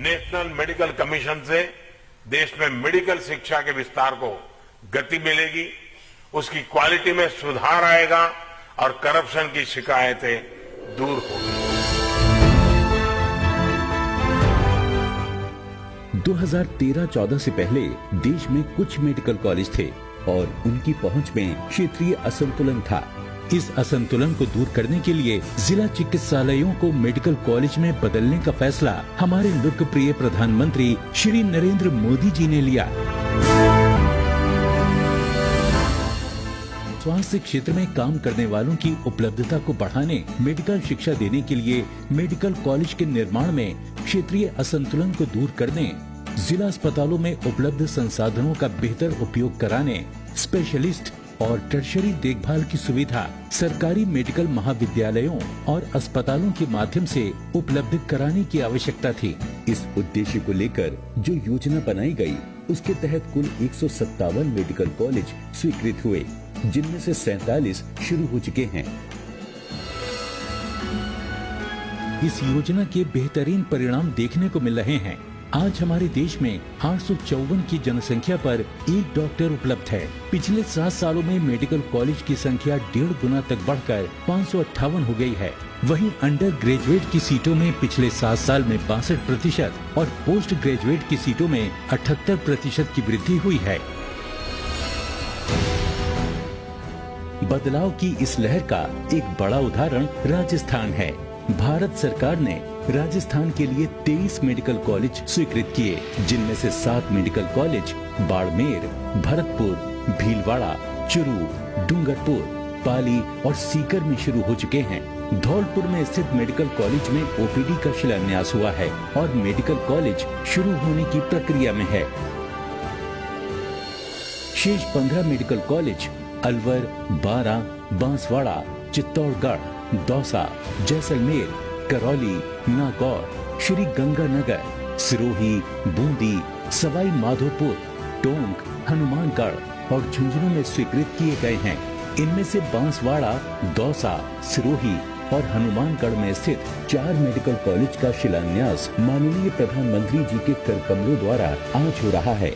नेशनल मेडिकल कमीशन से देश में मेडिकल शिक्षा के विस्तार को गति मिलेगी, उसकी क्वालिटी में सुधार आएगा और करप्शन की शिकायतें दूर होगी। 2013-14 से पहले देश में कुछ मेडिकल कॉलेज थे और उनकी पहुंच में क्षेत्रीय असंतुलन था। इस असंतुलन को दूर करने के लिए जिला चिकित्सालयों को मेडिकल कॉलेज में बदलने का फैसला हमारे लोकप्रिय प्रधानमंत्री श्री नरेंद्र मोदी जी ने लिया। स्वास्थ्य क्षेत्र में काम करने वालों की उपलब्धता को बढ़ाने, मेडिकल शिक्षा देने के लिए मेडिकल कॉलेज के निर्माण में क्षेत्रीय असंतुलन को दूर करने, जिला अस्पतालों में उपलब्ध संसाधनों का बेहतर उपयोग कराने, स्पेशलिस्ट और टर्शरी देखभाल की सुविधा सरकारी मेडिकल महाविद्यालयों और अस्पतालों के माध्यम से उपलब्ध कराने की आवश्यकता थी। इस उद्देश्य को लेकर जो योजना बनाई गई, उसके तहत कुल 157 मेडिकल कॉलेज स्वीकृत हुए, जिनमें से 47 शुरू हो चुके हैं। इस योजना के बेहतरीन परिणाम देखने को मिल रहे हैं। आज हमारे देश में 854 की जनसंख्या पर एक डॉक्टर उपलब्ध है। पिछले 7 सालों में मेडिकल कॉलेज की संख्या 1.5 गुना तक बढ़कर 558 हो गई है। वहीं अंडर ग्रेजुएट की सीटों में पिछले 7 साल में 62% और पोस्ट ग्रेजुएट की सीटों में 78% की वृद्धि हुई है। बदलाव की इस लहर का एक बड़ा उदाहरण राजस्थान है। भारत सरकार ने राजस्थान के लिए 23 मेडिकल कॉलेज स्वीकृत किए, जिनमें से 7 मेडिकल कॉलेज बाड़मेर, भरतपुर, भीलवाड़ा, चुरू, डूंगरपुर, पाली और सीकर में शुरू हो चुके हैं। धौलपुर में स्थित मेडिकल कॉलेज में ओपीडी का शिलान्यास हुआ है और मेडिकल कॉलेज शुरू होने की प्रक्रिया में है। शेष 15 मेडिकल कॉलेज अलवर, बारा, बांसवाड़ा, चित्तौड़गढ़, दौसा, जैसलमेर, करौली, नागौर, श्री गंगानगर, सिरोही, बूंदी, सवाई माधोपुर, टोंक, हनुमानगढ़ और झुंझुनू में स्वीकृत किए गए हैं। इनमें से बांसवाड़ा, दौसा, सिरोही और हनुमानगढ़ में स्थित 4 मेडिकल कॉलेज का शिलान्यास माननीय प्रधानमंत्री जी के कर कमलों द्वारा आज हो रहा है।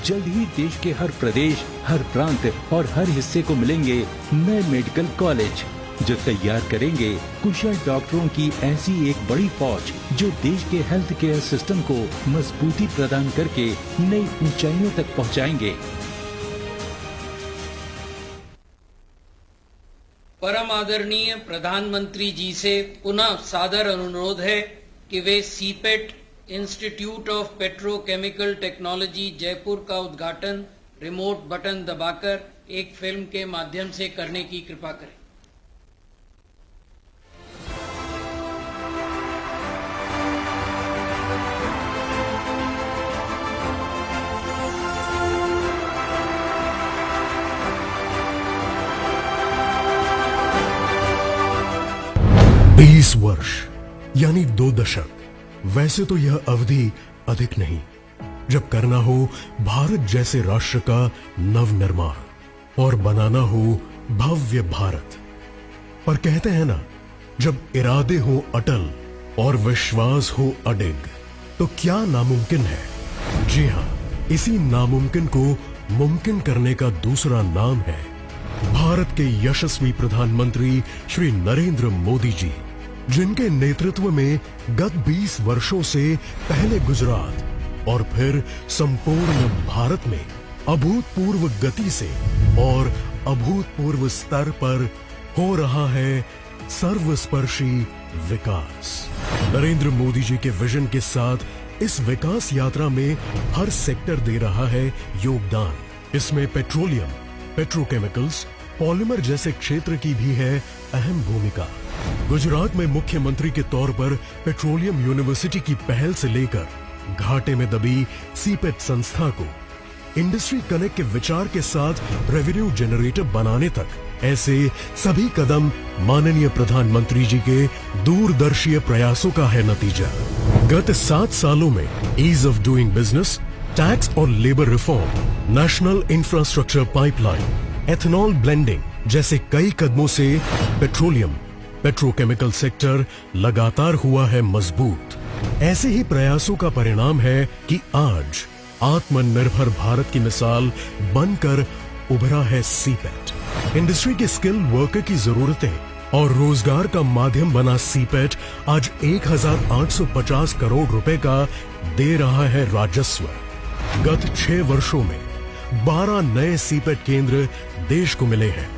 जल्द ही देश के हर प्रदेश, हर प्रांत और हर हिस्से को मिलेंगे नए मेडिकल कॉलेज, जो तैयार करेंगे कुशल डॉक्टरों की ऐसी एक बड़ी फौज, जो देश के हेल्थ केयर सिस्टम को मजबूती प्रदान करके नई ऊंचाइयों तक पहुंचाएंगे। परम आदरणीय प्रधानमंत्री जी से पुनः सादर अनुरोध है कि वे CIPET institute of petrochemical technology Jaipur का उद्घाटन रिमोट बटन दबाकर एक फिल्म के माध्यम से करने की कृपा करें। वर्ष यानी 2 दशक। वैसे तो यह अवधि अधिक नहीं, जब करना हो भारत जैसे राष्ट्र का नवनिर्माण और बनाना हो भव्य भारत। पर कहते हैं ना, जब इरादे हो अटल और विश्वास हो अडिग, तो क्या नामुमकिन है। जी हां, इसी नामुमकिन को मुमकिन करने का दूसरा नाम है भारत के यशस्वी प्रधानमंत्री श्री नरेंद्र मोदी जी, जिनके नेतृत्व में गत 20 वर्षों से पहले गुजरात और फिर संपूर्ण भारत में अभूतपूर्व गति से और अभूतपूर्व स्तर पर हो रहा है सर्वस्पर्शी विकास। नरेंद्र मोदी जी के विजन के साथ इस विकास यात्रा में हर सेक्टर दे रहा है योगदान। इसमें पेट्रोलियम, पेट्रोकेमिकल्स, पॉलीमर जैसे क्षेत्र की भी है अहम भूमिका। गुजरात में मुख्यमंत्री के तौर पर पेट्रोलियम यूनिवर्सिटी की पहल से लेकर घाटे में दबी सीपेट संस्था को इंडस्ट्री कनेक्ट के विचार के साथ रेवेन्यू जनरेटर बनाने तक, ऐसे सभी कदम माननीय प्रधानमंत्री जी के दूरदर्शी प्रयासों का है नतीजा। गत 7 सालों में ease of doing business, tax और labour reform, national infrastructure pipeline, ethanol blending जैसे कई कदमों से पेट्रोलियम, पेट्रोकेमिकल सेक्टर लगातार हुआ है मजबूत। ऐसे ही प्रयासों का परिणाम है कि आज आत्मनिर्भर भारत की मिसाल बनकर उभरा है सीपेट। इंडस्ट्री के स्किल वर्कर की जरूरतें और रोजगार का माध्यम बना सीपेट आज 1850 करोड़ रुपए का दे रहा है राजस्व। गत 6 वर्षों में 12 नए सीपेट केंद्र देश को मिले हैं,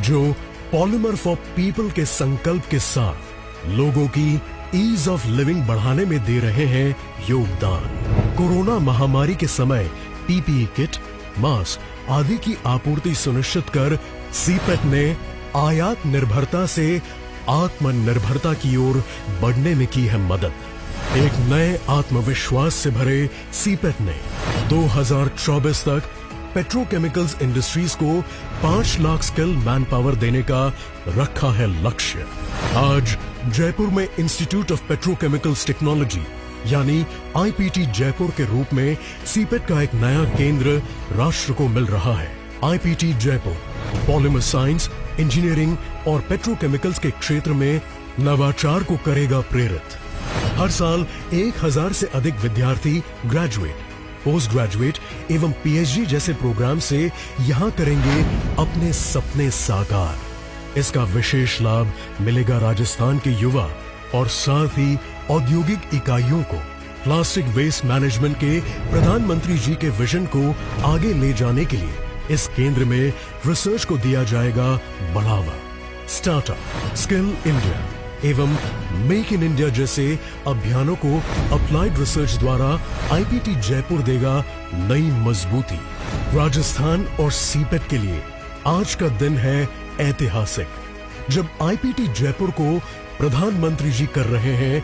जो पॉलीमर फॉर पीपल के संकल्प के साथ लोगों की ईज ऑफ लिविंग बढ़ाने में दे रहे हैं योगदान। कोरोना महामारी के समय पीपीई किट, मास्क आदि की आपूर्ति सुनिश्चित कर सीपेट ने आयात निर्भरता से आत्मनिर्भरता की ओर बढ़ने में की है मदद। एक नए आत्मविश्वास से भरे सीपेट ने 2024 तक पेट्रोकेमिकल्स इंडस्ट्रीज को 5 लाख स्किल मैन पावर देने का रखा है लक्ष्य। आज जयपुर में इंस्टीट्यूट ऑफ पेट्रोकेमिकल्स टेक्नोलॉजी यानी आईपीटी जयपुर के रूप में सीपेट का एक नया केंद्र राष्ट्र को मिल रहा है। IPT Jaipur polymer science, engineering और पेट्रोकेमिकल्स के क्षेत्र में नवाचार को करेगा प्रेरित। हर साल 1000 से अधिक विद्यार्थी ग्रेजुएट, पोस्ट ग्रेजुएट एवं पीएचडी जैसे प्रोग्राम से यहां करेंगे अपने सपने साकार। इसका विशेष लाभ मिलेगा राजस्थान के युवा और साथ ही औद्योगिक इकाइयों को। प्लास्टिक वेस्ट मैनेजमेंट के प्रधानमंत्री जी के विजन को आगे ले जाने के लिए इस केंद्र में रिसर्च को दिया जाएगा बढ़ावा। स्टार्टअप, स्किल इंडिया एवं मेक इन इंडिया जैसे अभियानों को अप्लाइड रिसर्च द्वारा आईपीटी जयपुर देगा नई मजबूती। राजस्थान और सीपेट के लिए आज का दिन है ऐतिहासिक, जब आईपीटी जयपुर को प्रधानमंत्री जी कर रहे हैं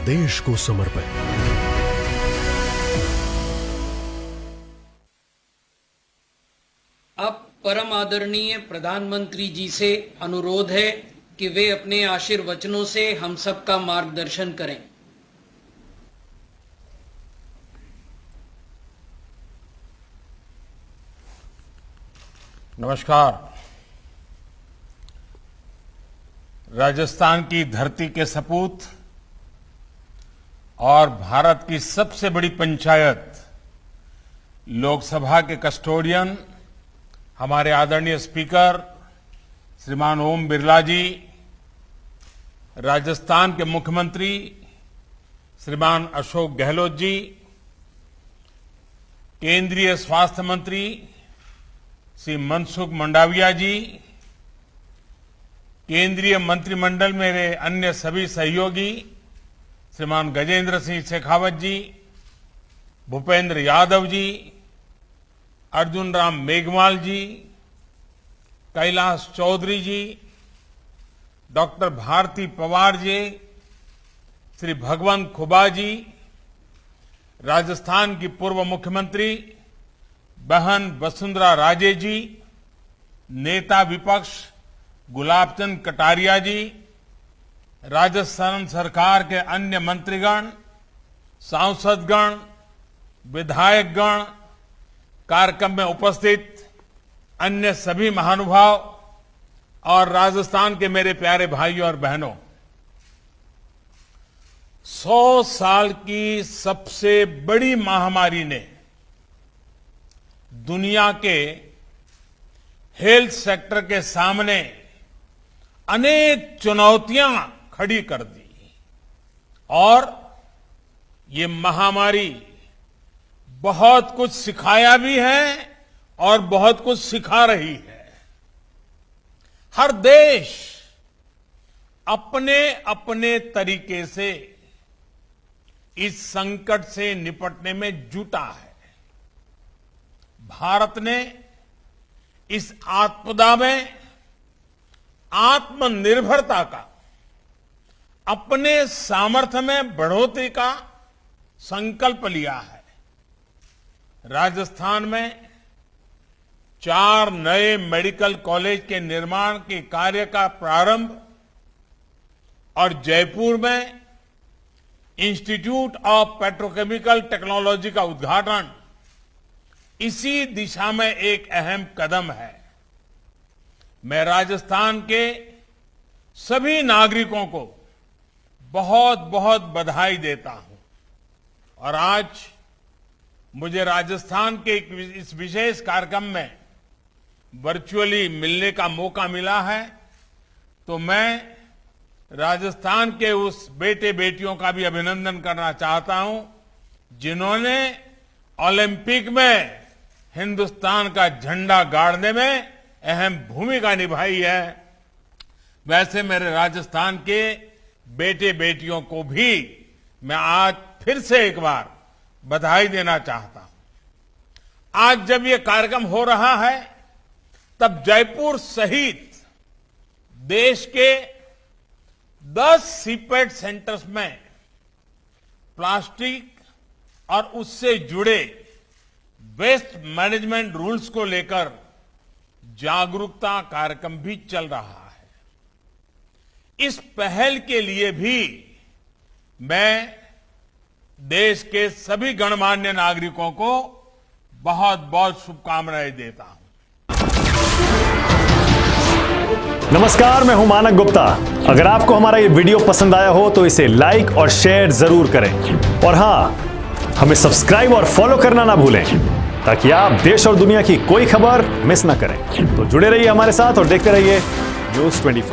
देश को समर्पित। अब परम आदरणीय प्रधानमंत्री जी से अनुरोध है कि वे अपने आशीर्वचनों से हम सबका मार्गदर्शन करें। नमस्कार। राजस्थान की धरती के सपूत और भारत की सबसे बड़ी पंचायत लोकसभा के कस्टोडियन हमारे आदरणीय स्पीकर श्रीमान ओम बिरला जी, राजस्थान के मुख्यमंत्री श्रीमान अशोक गहलोत जी, केंद्रीय स्वास्थ्य मंत्री श्री मनसुख मंडाविया जी, केंद्रीय मंत्रिमंडल मेरे अन्य सभी सहयोगी श्रीमान गजेंद्र सिंह शेखावत जी, भूपेंद्र यादव जी, अर्जुन राम मेघवाल जी, कैलाश चौधरी जी, डॉक्टर भारती पवार जी, श्री भगवंत खुबा जी, राजस्थान की पूर्व मुख्यमंत्री बहन वसुंधरा राजे जी, नेता विपक्ष गुलाबचंद कटारिया जी, राजस्थान सरकार के अन्य मंत्रीगण, सांसदगण, विधायकगण, कार्यक्रम में उपस्थित अन्य सभी महानुभाव और राजस्थान के मेरे प्यारे भाइयों और बहनों, 100 साल की सबसे बड़ी महामारी ने दुनिया के हेल्थ सेक्टर के सामने अनेक चुनौतियां खड़ी कर दी और ये महामारी बहुत कुछ सिखाया भी है और बहुत कुछ सिखा रही है। हर देश अपने अपने तरीके से इस संकट से निपटने में जुटा है। भारत ने इस आपदा में आत्मनिर्भरता का, अपने सामर्थ्य में बढ़ोतरी का संकल्प लिया है। राजस्थान में 4 नए मेडिकल कॉलेज के निर्माण के कार्य का प्रारंभ और जयपुर में इंस्टीट्यूट ऑफ पेट्रोकेमिकल टेक्नोलॉजी का उद्घाटन इसी दिशा में एक अहम कदम है। मैं राजस्थान के सभी नागरिकों को बहुत बहुत बधाई देता हूं और आज मुझे राजस्थान के इस विशेष कार्यक्रम में वर्चुअली मिलने का मौका मिला है। तो मैं राजस्थान के उस बेटे बेटियों का भी अभिनंदन करना चाहता हूं जिन्होंने ओलंपिक में हिंदुस्तान का झंडा गाड़ने में अहम भूमिका निभाई है। वैसे मेरे राजस्थान के बेटे बेटियों को भी मैं आज फिर से एक बार बधाई देना चाहता हूं। आज जब ये कार्यक्रम हो रहा है तब जयपुर सहित देश के 10 सीपेट सेंटर्स में प्लास्टिक और उससे जुड़े वेस्ट मैनेजमेंट रूल्स को लेकर जागरूकता कार्यक्रम भी चल रहा है। इस पहल के लिए भी मैं देश के सभी गणमान्य नागरिकों को बहुत बहुत शुभकामनाएं देता हूं। नमस्कार, मैं हूं मानक गुप्ता। अगर आपको हमारा ये वीडियो पसंद आया हो तो इसे लाइक और शेयर जरूर करें और हां, हमें सब्सक्राइब और फॉलो करना ना भूलें ताकि आप देश और दुनिया की कोई खबर मिस ना करें। तो जुड़े रहिए हमारे साथ और देखते रहिए न्यूज़ 24।